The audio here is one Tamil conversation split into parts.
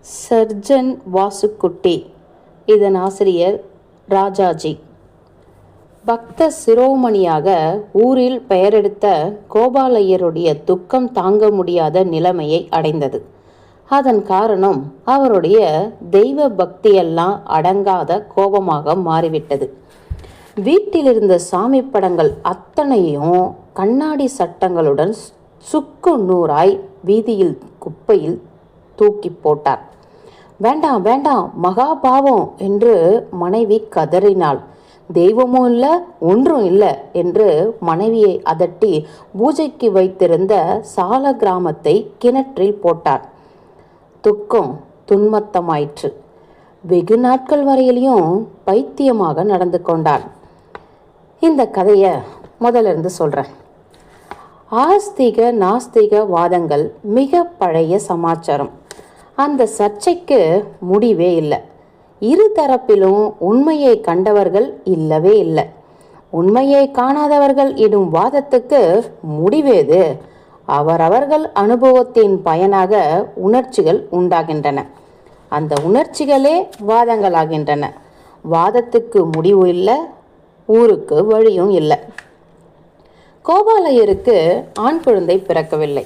சர்ஜன் வாசுக்குட்டி. இதன் ஆசிரியர் ராஜாஜி. பக்த சிரோமணியாக ஊரில் பெயரெடுத்த கோபாலையருடைய துக்கம் தாங்க முடியாத நிலைமையை அடைந்தது. அதன் காரணம் அவருடைய தெய்வ பக்தியெல்லாம் அடங்காத கோபமாக மாறிவிட்டது. வீட்டிலிருந்த சாமி படங்கள் அத்தனையும் கண்ணாடி சட்டங்களுடன் சுக்கு நூறாய் வீதியில் குப்பையில் தூக்கி போட்டார். வேண்டாம் வேண்டாம், மகாபாவம் என்று மனைவி கதறினாள். தெய்வமும் இல்லை, ஒன்றும் இல்லை என்று மனைவியை அதட்டி பூஜைக்கு வைத்திருந்த சால கிராமத்தை கிணற்றில் போட்டார். துக்கம் துன்மத்தமாயிற்று. வெகு நாட்கள் வரையிலையும் பைத்தியமாக நடந்து கொண்டார். இந்த கதையை முதல்ல இருந்து சொல்கிறேன். ஆஸ்திக நாஸ்திக வாதங்கள் மிக பழைய சமாச்சாரம். அந்த சர்ச்சைக்கு முடிவே இல்லை. இரு தரப்பிலும் உண்மையை கண்டவர்கள் இல்லவே இல்லை. உண்மையை காணாதவர்கள் இடும் வாதத்துக்கு முடிவேது. அவரவர்கள் அனுபவத்தின் பயனாக உணர்ச்சிகள் உண்டாகின்றன. அந்த உணர்ச்சிகளே வாதங்களாகின்றன. வாதத்துக்கு முடிவு இல்லை, ஊருக்கு வழியும் இல்லை. கோபாலையருக்கு ஆண் குழந்தை பிறக்கவில்லை.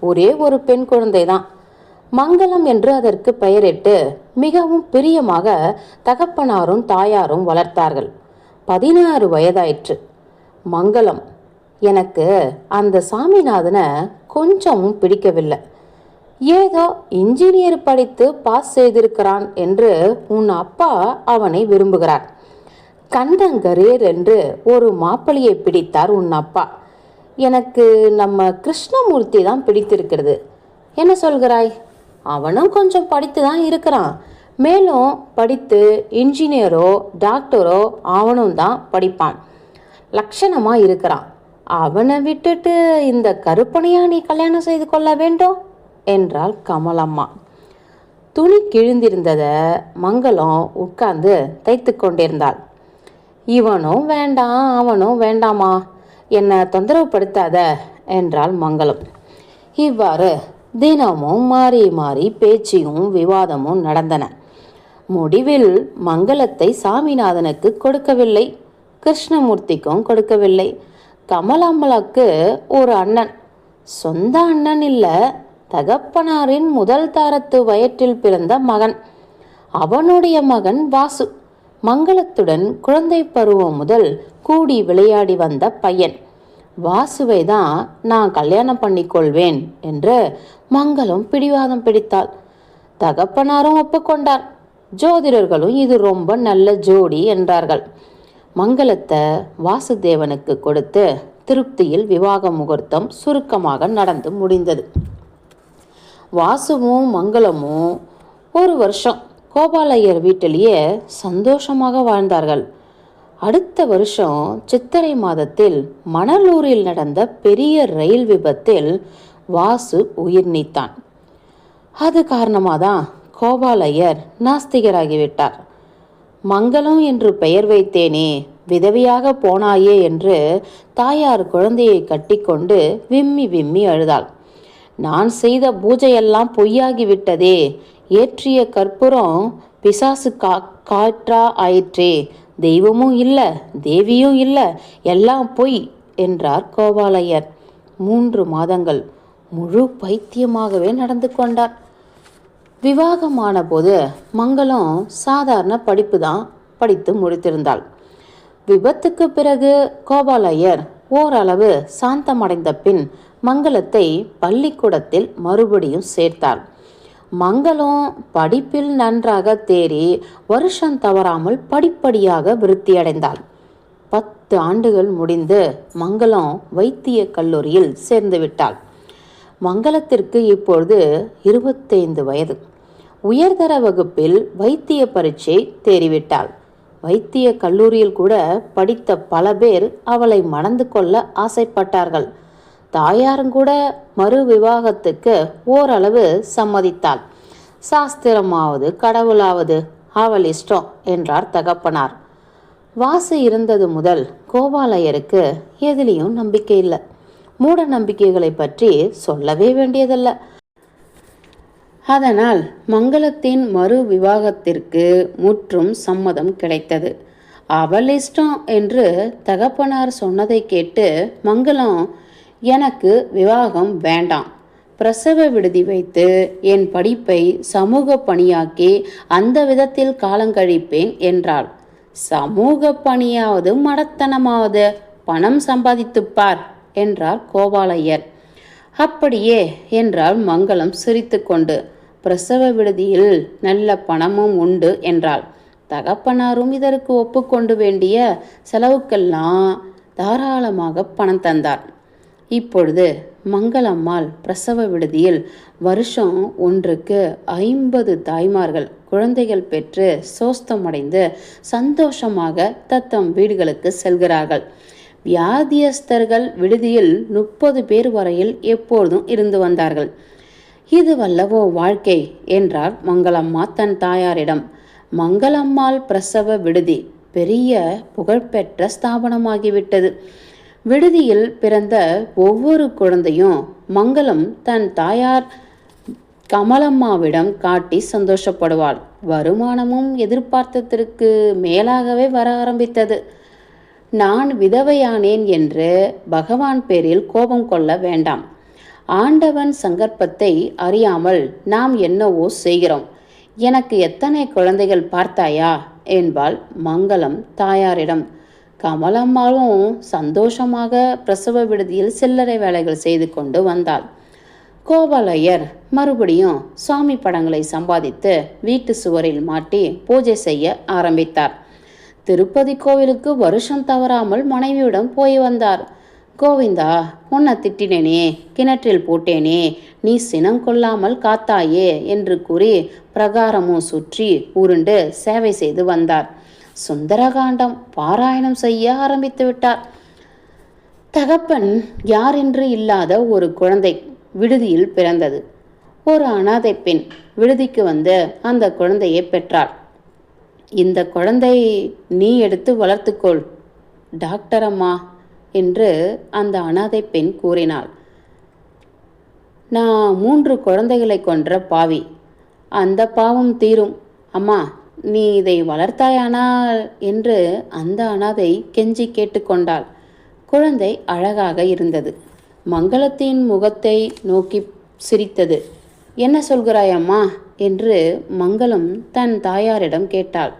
ஒரே ஒரு பெண் குழந்தை தான். மங்களம் என்று அதற்கு பெயரிட்டு மிகவும் பிரியமாக தகப்பனாரும் தாயாரும் வளர்த்தார்கள். 16 வயதாயிற்று. மங்களம், எனக்கு அந்த சாமிநாதனை கொஞ்சமும் பிடிக்கவில்லை. ஏதோ இன்ஜினியர் படித்து பாஸ் செய்திருக்கிறான் என்று உன் அப்பா அவனை விரும்புகிறார். கண்டங்கரேர் என்று ஒரு மாப்பிள்ளையை பிடித்தார் உன் அப்பா. எனக்கு நம்ம கிருஷ்ணமூர்த்தி தான் பிடித்திருக்கிறது. என்ன சொல்கிறாய்? அவனும் கொஞ்சம் படித்து தான் இருக்கிறான். மேலும் படித்து இன்ஜினியரோ டாக்டரோ அவனும் தான் படிப்பான். லட்சணமாக இருக்கிறான். அவனை விட்டுட்டு இந்த கருப்பனையா நீ கல்யாணம் செய்து கொள்ள வேண்டும் என்றாள் கமலம்மா. துணி கிழிந்திருந்ததை மங்களம் உட்கார்ந்து தைத்து கொண்டிருந்தாள். இவனும் வேண்டாம் அவனும் வேண்டாமா, என்னை தொந்தரவுப்படுத்தாத என்றாள் மங்களம். இவ்வாறு தினமும் மாறி மாறி பேச்சியும் விவாதமும் நடந்தன. முடிவில் மங்களத்தை சாமிநாதனுக்கு கொடுக்கவில்லை, கிருஷ்ணமூர்த்திக்கும் கொடுக்கவில்லை. கமலாம்பலாக்கு ஒரு அண்ணன், சொந்த அண்ணன் இல்லை, தகப்பனாரின் முதல் தாரத்து வயிற்றில் பிறந்த மகன். அவனுடைய மகன் வாசு. மங்களத்துடன் குழந்தை பருவம் முதல் கூடி விளையாடி வந்த பையன். வாசுவை தான் நான் கல்யாணம் பண்ணிக்கொள்வேன் என்று மங்களம் பிடிவாதம் பிடித்தாள். தகப்பனாரும் ஒப்புக்கொண்டார். ஜோதிடர்களும் இது ரொம்ப நல்ல ஜோடி என்றார்கள். மங்களத்தை வாசுதேவனுக்கு கொடுத்து திருப்தியில் விவாக முகூர்த்தம் சுருக்கமாக நடந்து முடிந்தது. வாசுவும் மங்களமும் ஒரு வருஷம் கோபாலையர் வீட்டிலேயே சந்தோஷமாக வாழ்ந்தார்கள். அடுத்த வருஷம் சித்திரை மாதத்தில் மணலூரில் நடந்த பெரிய ரயில் விபத்தில் வாசு உயிர் நீத்தான். அது காரணமாக தான் கோபாலையர் நாஸ்திகராகிவிட்டார். மங்களம் என்று பெயர் வைத்தேனே, விதவையாக போனாயே என்று தாயார் குழந்தையை கட்டிக்கொண்டு விம்மி விம்மி அழுதாள். நான் செய்த பூஜையெல்லாம் பொய்யாகிவிட்டதே, ஏற்றிய கற்பூரம் பிசாசு காற்றா ஆயிற்றே, தெய்வமும் இல்லை தேவியும் இல்லை, எல்லாம் பொய் என்றார் கோபாலையர். 3 மாதங்கள் முழு பைத்தியமாகவே நடந்து கொண்டார். விவாகமான போது மங்களம் சாதாரண படிப்பு தான் படித்து முடித்திருந்தாள். விபத்துக்கு பிறகு கோபாலையர் ஓரளவு சாந்தமடைந்த பின் மங்களத்தை பள்ளிக்கூடத்தில் மறுபடியும் சேர்த்தாள். மங்களம் படிப்பில் நன்றாக தேறி வருஷம் தவறாமல் படிப்படியாக விருத்தியடைந்தாள். 10 ஆண்டுகள் முடிந்து மங்களம் வைத்திய கல்லூரியில் சேர்ந்து விட்டாள். மங்களத்திற்கு இப்பொழுது 25 வயது. உயர்தர வகுப்பில் வைத்திய பரீட்சை தேறிவிட்டாள். வைத்திய கல்லூரியில் கூட படித்த பல பேர் அவளை மணந்து கொள்ள ஆசைப்பட்டார்கள். தாயாரும் கூட மறு விவாகத்துக்கு ஓரளவு சம்மதித்தாள். சாஸ்திரமாவது கடவுளாவது அவள் இஷ்டம் என்றார் தகப்பனார். வாசு இருந்தது முதல் கோபாலையருக்கு எதிலையும் நம்பிக்கை இல்லை. மூட நம்பிக்கைகளை பற்றி சொல்லவே வேண்டியதல்ல. அதனால் மங்களத்தின் மறு விவாகத்திற்கு முற்றும் சம்மதம் கிடைத்தது. அவள் இஷ்டம் என்று தகப்பனார் சொன்னதை கேட்டு மங்களம், எனக்கு விவாகம் வேண்டாம், பிரசவ விடுதி வைத்து என் படிப்பை சமூக பணியாக்கி அந்த விதத்தில் காலங்கழிப்பேன் என்றாள். சமூக பணியாவது மடத்தனமாவது, பணம் சம்பாதித்துப்பார் என்றார் கோபாலையர். அப்படியே என்றால் மங்களம் சிரித்து கொண்டு. பிரசவ விடுதியில் நல்ல பணமும் உண்டு என்றாள். தகப்பனாரும் இதற்கு ஒப்புக்கொண்டு வேண்டிய செலவுக்கெல்லாம் தாராளமாக பணம் தந்தார். இப்பொழுது மங்களம்மாள் பிரசவ விடுதியில் வருஷம் ஒன்றுக்கு 50 தாய்மார்கள் குழந்தைகள் பெற்று சோஸ்தமடைந்து சந்தோஷமாக தத்தம் வீடுகளுக்கு செல்கிறார்கள். வியாதியஸ்தர்கள் விடுதியில் 30 பேர் வரையில் எப்பொழுதும் இருந்து வந்தார்கள். இது வல்லவோ வாழ்க்கை என்றார் மங்களம்மா தன் தாயாரிடம். மங்களம்மாள் பிரசவ விடுதி பெரிய புகழ்பெற்ற ஸ்தாபனமாகிவிட்டது. விடுதியில் பிறந்த ஒவ்வொரு குழந்தையும் மங்களம் தன் தாயார் கமலம்மாவிடம் காட்டி சந்தோஷப்படுவாள். வருமானமும் எதிர்பார்த்ததற்கு மேலாகவே வர ஆரம்பித்தது. நான் விதவையானேன் என்று பகவான் பேரில் கோபம் கொள்ள வேண்டாம். ஆண்டவன் சங்கற்பத்தை அறியாமல் நாம் என்னவோ செய்கிறோம். எனக்கு எத்தனை குழந்தைகள் பார்த்தாயா என்பாள் மங்களம் தாயாரிடம். கமலம்மாளும் சந்தோஷமாக பிரசவ விடுதியில் சில்லறை வேலைகள் செய்து கொண்டு வந்தாள். கோபாலையர் மறுபடியும் சுவாமி படங்களை சம்பாதித்து வீட்டு சுவரில் மாட்டி பூஜை செய்ய ஆரம்பித்தார். திருப்பதி கோவிலுக்கு வருஷம் தவறாமல் மனைவியுடன் போய் வந்தார். கோவிந்தா, உன்னை திட்டினேனே, கிணற்றில் போட்டேனே, நீ சினம் கொள்ளாமல் காத்தாயே என்று கூறி பிரகாரமும் சுற்றி உருண்டு சேவை செய்து வந்தார். சுந்தரகாண்டம் பாராயணம் செய்ய ஆரம்பித்து விட்டார். தகப்பன் யாரென்று இல்லாத ஒரு குழந்தை விடுதியில் பிறந்தது. ஒரு அனாதை பெண் விடுதிக்கு வந்து அந்த குழந்தையை பெற்றாள். இந்த குழந்தை நீ எடுத்து வளர்த்துக்கொள் டாக்டர் அம்மா என்று அந்த அனாதை பெண் கூறினாள். நான் 3 குழந்தைகளை கொன்ற பாவி, அந்த பாவம் தீரும் அம்மா, நீ இதை வளர்த்தாயானால் என்று அந்த அனாதை கெஞ்சி கேட்டுக்கொண்டாள். குழந்தை அழகாக இருந்தது. மங்களத்தின் முகத்தை நோக்கி சிரித்தது. என்ன சொல்கிறாய் அம்மா என்று மங்களம் தன் தாயாரிடம் கேட்டாள்.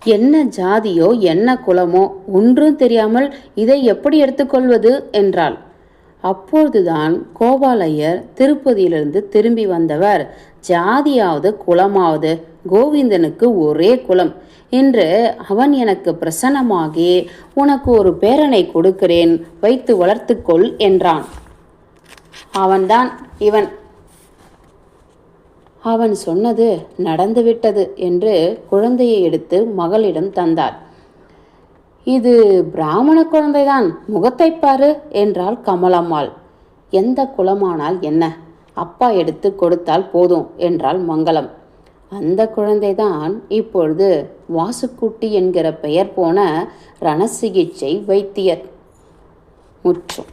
என்ன ஜாதியோ என்ன குலமோ ஒன்றும் தெரியாமல் இதை எப்படி எடுத்துக்கொள்வது என்றாள். அப்பொழுதுதான் கோபாலையர் திருப்பதியிலிருந்து திரும்பி வந்தவர், ஜாதியாவது குலமாவது கோவிந்தனுக்கு ஒரே குலம் என்று அவன் எனக்கு பிரசன்னமாகி உனக்கு ஒரு பேரனை கொடுக்கிறேன், வைத்து வளர்த்துக்கொள் என்றான். அவன்தான் இவன். அவன் சொன்னது நடந்துவிட்டது என்று குழந்தையை எடுத்து மகளிடம் தந்தார். இது பிராமண குழந்தைதான், முகத்தை பாரு என்றாள் கமலம்மாள். எந்த குலமானால் என்ன, அப்பா எடுத்து கொடுத்தால் போதும் என்றாள் மங்களம். அந்த குழந்தைதான் இப்பொழுது வாசுக்குட்டி என்கிற பெயர் போன ரணசிகிச்சை வைத்தியர். முற்றும்.